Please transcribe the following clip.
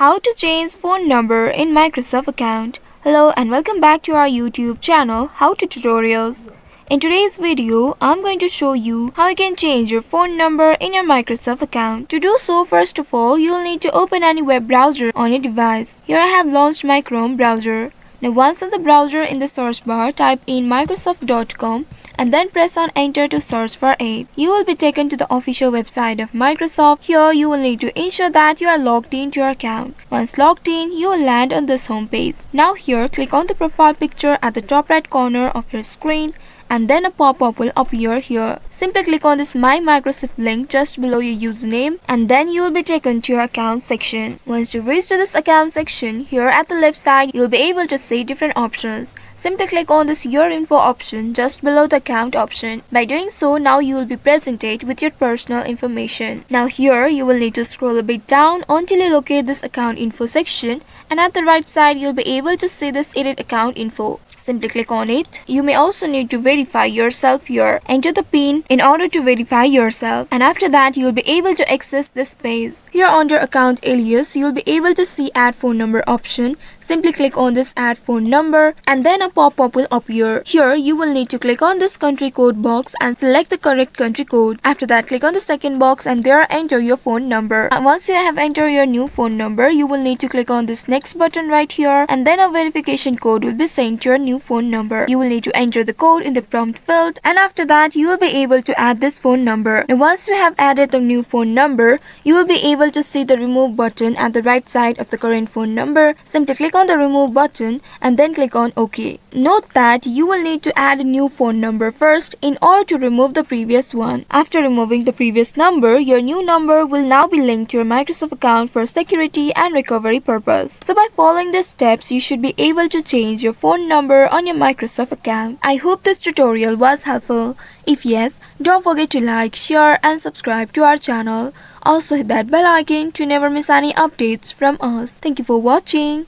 How to change phone number in Microsoft account. Hello and welcome back to our YouTube channel How to Tutorials. In today's video, I'm going to show you how you can change your phone number in your Microsoft account. To do so, first of all, you'll need to open any web browser on your device. Here I have launched my Chrome browser. Now once in the browser, in the search bar, type in microsoft.com and then press on enter to search for it. You will be taken to the official website of Microsoft. Here you will need to ensure that you are logged into your account. Once logged in, you will land on this home page. Now here, click on the profile picture at the top right corner of your screen and then a pop-up will appear here. Simply click on this My Microsoft link just below your username and then you will be taken to your account section. Once you reach to this account section, here at the left side you will be able to see different options. Simply click on this Your Info option just below the account option. By doing so, now you will be presented with your personal information. Now here you will need to scroll a bit down until you locate this account info section, and at the right side you will be able to see this edit account info. Simply click on it. You may also need to verify yourself here. Enter the PIN in order to verify yourself, and after that you will be able to access this page. Here under account alias you will be able to see add phone number option. Simply click on this add phone number and then a pop-up will appear. Here you will need to click on this country code box and select the correct country code. After that, click on the second box and there enter your phone number. And once you have entered your new phone number, you will need to click on this next button right here and then a verification code will be sent to your new phone number. You will need to enter the code in the prompt field and after that you will be able to add this phone number. Now once you have added the new phone number, you will be able to see the remove button at the right side of the current phone number. Simply click on the remove button and then click on OK. Note that you will need to add a new phone number first in order to remove the previous one. After removing the previous number, your new number will now be linked to your Microsoft account for security and recovery purpose. So by following these steps, you should be able to change your phone number on your Microsoft account. I hope this tutorial was helpful. If yes, don't forget to like, share and subscribe to our channel. Also hit that bell icon to never miss any updates from us. Thank you for watching.